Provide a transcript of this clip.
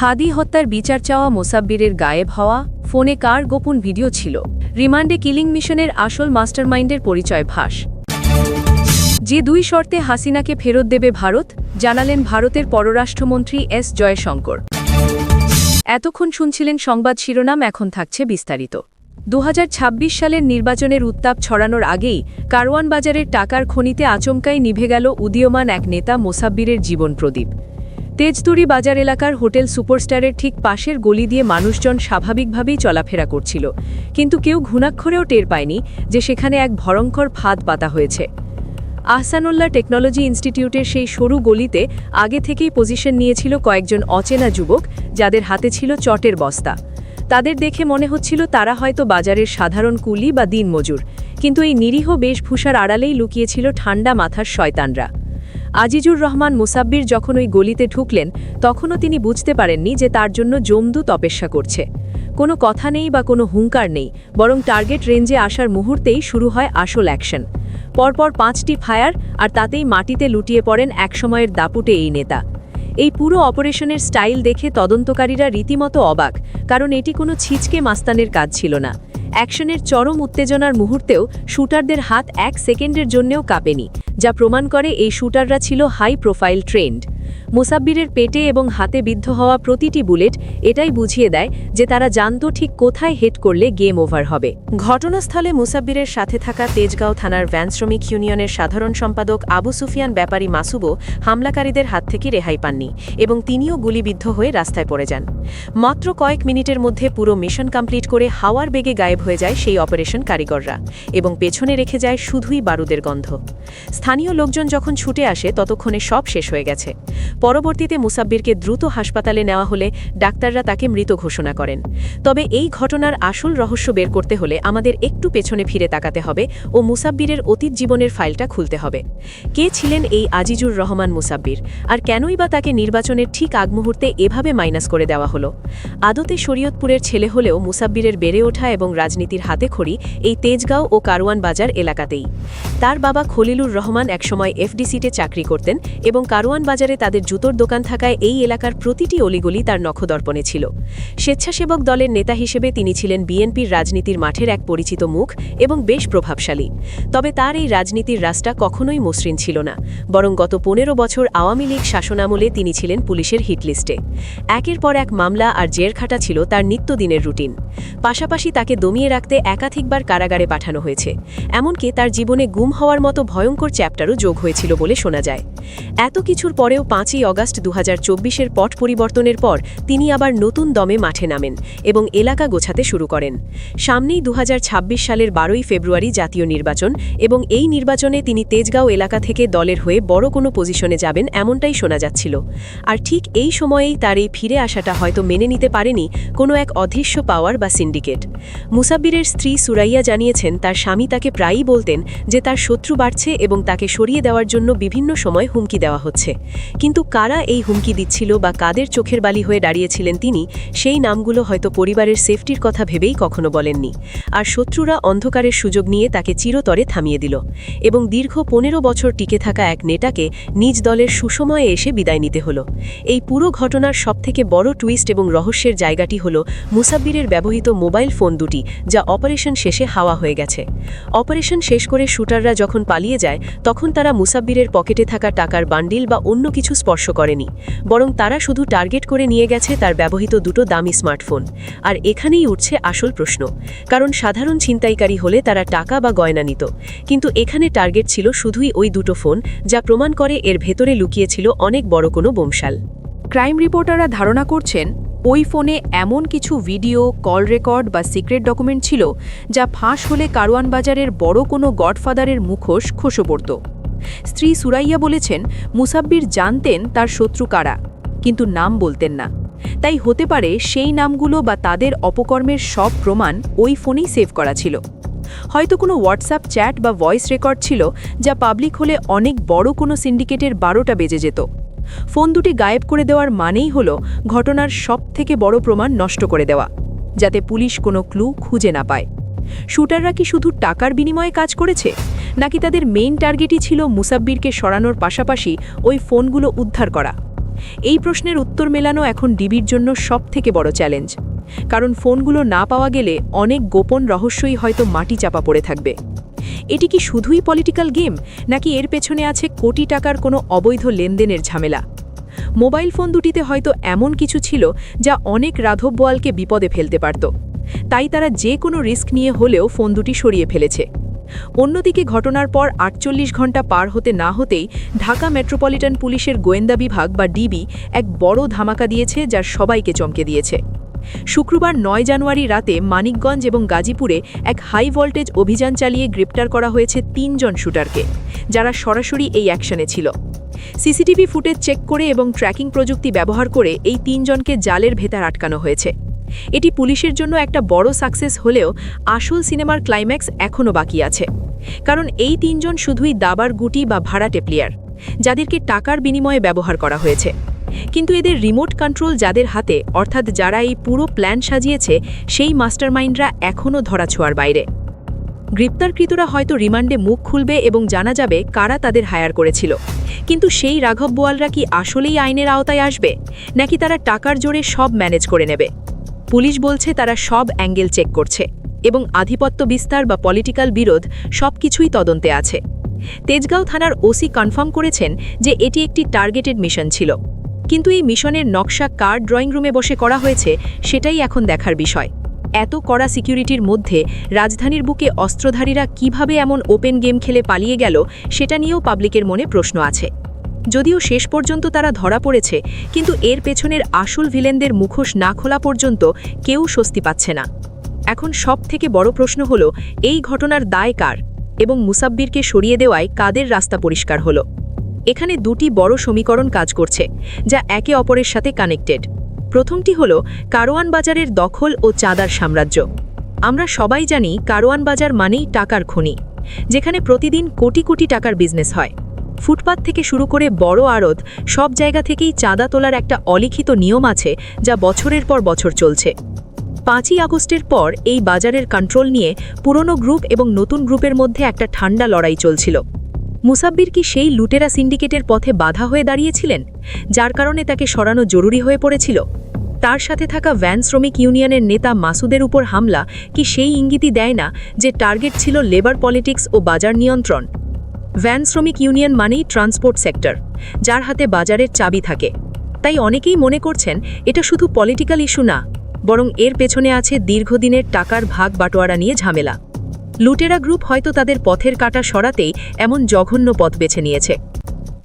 হাদি হত্যার বিচার চাওয়া মোসাব্বিরের গায়েব হওয়া, ফোনে কার গোপন ভিডিও ছিল, রিমান্ডে কিলিং মিশনের আসল মাস্টারমাইন্ডের পরিচয় ফাঁস। যে দুই শর্তে হাসিনাকে ফেরত দেবে ভারত, জানালেন ভারতের পররাষ্ট্রমন্ত্রী এস জয়শঙ্কর। এতক্ষণ শুনছিলেন সংবাদ শিরোনাম, এখন থাকছে বিস্তারিত। 2026 সালের নির্বাচনের উত্তাপ ছড়ানোর আগেই কারওয়ান বাজারের টাকার খনিতে আচমকাই নিভে গেল উদীয়মান এক নেতা মোসাব্বিরের জীবন প্রদীপ। তেজতুরি বাজার এলাকার হোটেল সুপারস্টারের ঠিক পাশের গলি দিয়ে মানুষজন স্বাভাবিকভাবেই চলাফেরা করছিল, কিন্তু কেউ ঘুণাক্ষরেও টের পায়নি যে সেখানে এক ভয়ঙ্কর ফাঁদ পাতা হয়েছে। আহসানুল্লাহ টেকনোলজি ইনস্টিটিউটের সেই সরু গলিতে আগে থেকেই পজিশন নিয়েছিল কয়েকজন অচেনা যুবক, যাদের হাতে ছিল চটের বস্তা। তাদের দেখে মনে হচ্ছিল তারা হয়তো বাজারের সাধারণ কুলি বা দিনমজুর, কিন্তু এই নিরীহ বেশভূষার আড়ালেই লুকিয়েছিল ঠান্ডা মাথার শয়তানরা। আজিজুর রহমান মুসাব্বির যখন ওই গলিতে ঢুকলেন, তখনও তিনি বুঝতে পারেননি যে তার জন্য যমদূত অপেক্ষা করছে। কোনো কথা নেই বা কোনো হুঙ্কার নেই, বরং টার্গেট রেঞ্জে আসার মুহূর্তেই শুরু হয় আসল অ্যাকশন। পরপর 5টি ফায়ার, আর তাতেই মাটিতে লুটিয়ে পড়েন একসময়ের দাপুটে এই নেতা। এই পুরো অপারেশনের স্টাইল দেখে তদন্তকারীরা রীতিমতো অবাক, কারণ এটি কোনো ছিচকে মাস্তানের কাজ ছিল না। অ্যাকশনের চরম উত্তেজনার মুহূর্তেও শুটারদের হাত 1 সেকেন্ডের জন্যও কাঁপেনি, যা প্রমাণ করে এই শুটাররা ছিল হাই প্রোফাইল ট্রেন্ড। মুসাব্বিরের পেটে এবং হাতে বিদ্ধ হওয়া প্রতিটি বুলেট এটাই বুঝিয়ে দেয় যে তারা জানত ঠিক কোথায় হেড করলে গেম ওভার হবে। ঘটনাস্থলে মুসাব্বিরের সাথে থাকা তেজগাঁও থানার ভ্যান শ্রমিক ইউনিয়নের সাধারণ সম্পাদক আবু সুফিয়ান ব্যাপারী মাসুবও হামলাকারীদের হাত থেকে রেহাই পাননি এবং তিনিও গুলিবিদ্ধ হয়ে রাস্তায় পড়ে যান। মাত্র কয়েক মিনিটের মধ্যে পুরো মিশন কমপ্লিট করে হাওয়ার বেগে গায়েব হয়ে যায় সেই অপারেশন কারিগররা, এবং পেছনে রেখে যায় শুধুই বারুদের গন্ধ। স্থানীয় লোকজন যখন ছুটে আসে, ততক্ষণে সব শেষ হয়ে গেছে। পরবর্তীতে মুসাব্বিরকে দ্রুত হাসপাতালে নেওয়া হলে ডাক্তাররা তাকে মৃত ঘোষণা করেন। তবে এই ঘটনার আসল রহস্য বের করতে হলে আমাদের একটু পেছনে ফিরে তাকাতে হবে ও মুসাব্বিরের অতীত জীবনের ফাইলটা খুলতে হবে। কে ছিলেন এই আজিজুর রহমান মুসাব্বির, আর কেনই বা তাকে নির্বাচনের ঠিক আগ মুহূর্তে এভাবে মাইনাস করে দেওয়া হলো? আদতে শরীয়তপুরের ছেলে হলেও মুসাব্বিরের বেড়ে ওঠা এবং রাজনীতির হাতেখড়ি এই তেজগাঁও ও কারওয়ান বাজার এলাকাতেই। তার বাবা খলিলুর রহমান একসময় এফডিসিতে চাকরি করতেন এবং কারওয়ান বাজারে তাদের জুতোর দোকান থাকায় এই এলাকার প্রতিটি অলিগলি তার নখদর্পণে ছিল। স্বেচ্ছাসেবক দলের নেতা হিসেবে তিনি ছিলেন বিএনপির রাজনীতির মাঠের এক পরিচিত মুখ এবং বেশ প্রভাবশালী। তবে তার এই রাজনীতির রাস্তা কখনোই মসৃণ ছিল না, বরং গত 15 বছর আওয়ামী লীগ শাসনামলে তিনি ছিলেন পুলিশের হিটলিস্টে। একের পর এক মামলা আর জেরখাটা ছিল তার নিত্যদিনের রুটিন। পাশাপাশি তাকে দমিয়ে রাখতে একাধিকবার কারাগারে পাঠানো হয়েছে, এমনকি তার জীবনে গুম হওয়ার মতো ভয়ঙ্কর চ্যাপ্টারও যোগ হয়েছিল বলে শোনা যায়। এত কিছুর পরেও 5ই অগাস্ট 2024-এর পট পরিবর্তনের পর তিনি আবার নতুন দমে মাঠে নামেন এবং এলাকা গোছাতে শুরু করেন। সামনেই 2026 সালের 12ই ফেব্রুয়ারি জাতীয় নির্বাচন, এবং এই নির্বাচনে তিনি তেজগাঁও এলাকা থেকে দলের হয়ে বড় কোনো পজিশনে যাবেন এমনটাই শোনা যাচ্ছিল। আর ঠিক এই সময়েই তার এই ফিরে আসাটা হয়তো মেনে নিতে পারেনি কোনো এক অদৃশ্য পাওয়ার বা সিন্ডিকেট। মুসাব্বিরের স্ত্রী সুরাইয়া জানিয়েছেন, তার স্বামী তাকে প্রায়ই বলতেন যে তার শত্রু বাড়ছে এবং তাকে সরিয়ে দেওয়ার জন্য বিভিন্ন সময় হুমকি দেওয়া হচ্ছে। কিন্তু কারা এই হুমকি দিচ্ছিল বা কাদের চোখের বালি হয়ে দাঁড়িয়েছিলেন তিনি, সেই নামগুলো হয়তো পরিবারের সেফটির কথা ভেবেই কখনো বলেননি। আর শত্রুরা অন্ধকারের সুযোগ নিয়ে তাকে চিরতরে থামিয়ে দিল এবং দীর্ঘ 15 বছর টিকে থাকা এক নেতাকে নিজ দলের সুসময়ে এসে বিদায় নিতে হলো। এই পুরো ঘটনার সবথেকে বড় টুইস্ট এবং রহস্যের জায়গাটি হল মুসাব্বিরের ব্যবহৃত মোবাইল ফোন দুটি, যা অপারেশন শেষে হাওয়া হয়ে গেছে। অপারেশন শেষ করে শুটাররা যখন পালিয়ে যায়, তখন তারা মুসাব্বিরের পকেটে থাকা টাকার বান্ডিল বা অন্য কিছু স্পর্শ করেনি, বরং তারা শুধু টার্গেট করে নিয়ে গেছে তার ব্যবহৃত দুটো দামি স্মার্টফোন। আর এখানেই উঠছে আসল প্রশ্ন, কারণ সাধারণ ছিনতাইকারী হলে তারা টাকা বা গয়না নিত, কিন্তু এখানে টার্গেট ছিল শুধুই ওই দুটো ফোন, যা প্রমাণ করে এর ভেতরে লুকিয়েছিল অনেক বড় কোনো বোমশাল। ক্রাইম রিপোর্টাররা ধারণা করছেন ওই ফোনে এমন কিছু ভিডিও, কল রেকর্ড বা সিক্রেট ডকুমেন্ট ছিল যা ফাঁস হলে কারওয়ান বাজারের বড় কোনো গডফাদারের মুখোশ খসে পড়ত। স্ত্রী সুরাইয়া বলেছেন, মুসাব্বির জানতেন তার শত্রু কারা, কিন্তু নাম বলতেন না। তাই হতে পারে সেই নামগুলো বা তাদের অপকর্মের সব প্রমাণ ওই ফোনেই সেভ করা ছিল। হয়তো কোনো হোয়াটসঅ্যাপ চ্যাট বা ভয়েস রেকর্ড ছিল যা পাবলিক হলে অনেক বড় কোনো সিন্ডিকেটের 12টা বেজে যেত। ফোন দুটি গায়েব করে দেওয়ার মানেই হলো ঘটনার সবথেকে বড় প্রমাণ নষ্ট করে দেওয়া, যাতে পুলিশ কোনো ক্লু খুঁজে না পায়। শুটাররা কি শুধু টাকার বিনিময়ে কাজ করেছে, নাকি তাদের মেইন টার্গেটই ছিল মুসাব্বিরকে সরানোর পাশাপাশি ওই ফোনগুলো উদ্ধার করা? এই প্রশ্নের উত্তর মেলানো এখন ডিবির জন্য সবথেকে বড় চ্যালেঞ্জ, কারণ ফোনগুলো না পাওয়া গেলে অনেক গোপন রহস্যই হয়তো মাটি চাপা পড়ে থাকবে। এটি কি শুধুই পলিটিক্যাল গেম, নাকি এর পেছনে আছে কোটি টাকার কোনো অবৈধ লেনদেনের ঝামেলা? মোবাইল ফোন দুটিতে হয়তো এমন কিছু ছিল যা অনেক রাঘব বোয়ালকে বিপদে ফেলতে পারত, তাই তারা যে কোনো রিস্ক নিয়ে হলেও ফোন দুটি সরিয়ে ফেলেছে। অন্যদিকে ঘটনার পর ৪৮ ঘন্টা পার হতে না হতেই ঢাকা মেট্রোপলিটন পুলিশের গোয়েন্দা বিভাগ বা ডিবি এক বড় ধামাকা দিয়েছে, যা সবাইকে চমকে দিয়েছে। শুক্রবার ৯ জানুয়ারি রাতে মানিকগঞ্জ এবং গাজীপুরে এক হাই ভোল্টেজ অভিযান চালিয়ে গ্রেপ্তার করা হয়েছে ৩ জন শুটারকে, যারা সরাসরি এই অ্যাকশনে ছিল। সিসিটিভি ফুটেজ চেক করে এবং ট্র্যাকিং প্রযুক্তি ব্যবহার করে এই ৩ জনকে জালের ভেতর আটকানো হয়েছে। এটি পুলিশের জন্য একটা বড় সাকসেস হলেও আসল সিনেমার ক্লাইম্যাক্স এখনও বাকি আছে, কারণ এই ৩ জন শুধুই দাবার গুটি বা ভাড়াটে প্লেয়ার, যাদেরকে টাকার বিনিময়ে ব্যবহার করা হয়েছে। কিন্তু এদের রিমোট কন্ট্রোল যাদের হাতে, অর্থাৎ যারা এই পুরো প্ল্যান সাজিয়েছে, সেই মাস্টারমাইন্ডরা এখনও ধরাছোঁয়ার বাইরে। গ্রেপ্তারকৃতরা হয়তো রিমান্ডে মুখ খুলবে এবং জানা যাবে কারা তাদের হায়ার করেছিল, কিন্তু সেই রাঘব বোয়ালরা কি আসলেই আইনের আওতায় আসবে, নাকি তারা টাকার জোরে সব ম্যানেজ করে নেবে? পুলিশ বলছে তারা সব অ্যাঙ্গেল চেক করছে এবং আধিপত্য বিস্তার বা পলিটিক্যাল বিরোধ সবকিছুই তদন্তে আছে। তেজগাঁও থানার ওসি কনফার্ম করেছেন যে এটি একটি টার্গেটেড মিশন ছিল, কিন্তু এই মিশনের নকশা কার ড্রয়িং রুমে বসে করা হয়েছে সেটাই এখন দেখার বিষয়। এত কড়া সিকিউরিটির মধ্যে রাজধানীর বুকে অস্ত্রধারীরা কিভাবে এমন ওপেন গেম খেলে পালিয়ে গেল, সেটা নিয়েও পাবলিকের মনে প্রশ্ন আছে। যদিও শেষ পর্যন্ত তারা ধরা পড়েছে, কিন্তু এর পেছনের আসল ভিলেনদের মুখোশ না খোলা পর্যন্ত কেউ স্বস্তি পাচ্ছে না। এখন সবথেকে বড় প্রশ্ন হলো, এই ঘটনার দায় কার এবং মুসাব্বিরকে সরিয়ে দেওয়ায় কাদের রাস্তা পরিষ্কার হলো? এখানে দুটি বড় সমীকরণ কাজ করছে, যা একে অপরের সাথে কানেক্টেড। প্রথমটি হলো কারওয়ান বাজারের দখল ও চাঁদার সাম্রাজ্য। আমরা সবাই জানি কারওয়ান বাজার মানেই টাকার খনি, যেখানে প্রতিদিন কোটি কোটি টাকার বিজনেস হয়। ফুটপাত থেকে শুরু করে বড় আড়ত, সব জায়গা থেকেই চাঁদা তোলার একটা অলিখিত নিয়ম আছে, যা বছরের পর বছর চলছে। ৫ই আগস্টের পর এই বাজারের কন্ট্রোল নিয়ে পুরনো গ্রুপ এবং নতুন গ্রুপের মধ্যে একটা ঠান্ডা লড়াই চলছিল। মুসাব্বির কি সেই লুটেরা সিন্ডিকেটের পথে বাধা হয়ে দাঁড়িয়েছিলেন, যার কারণে তাকে সরানো জরুরি হয়ে পড়েছিল? তার সাথে থাকা ভ্যান শ্রমিক ইউনিয়নের নেতা মাসুদের উপর হামলা কি সেই ইঙ্গিতই দেয় না যে টার্গেট ছিল লেবার পলিটিক্স ও বাজার নিয়ন্ত্রণ? ভ্যান শ্রমিক ইউনিয়ন মানেই ট্রান্সপোর্ট সেক্টর, যার হাতে বাজারের চাবি থাকে। তাই অনেকেই মনে করছেন এটা শুধু পলিটিক্যাল ইস্যু না, বরং এর পেছনে আছে দীর্ঘদিনের টাকার ভাগ বাটোয়ারা নিয়ে ঝামেলা। লুটেরা গ্রুপ হয়তো তাদের পথের কাঁটা সরাতেই এমন জঘন্য পথ বেছে নিয়েছে।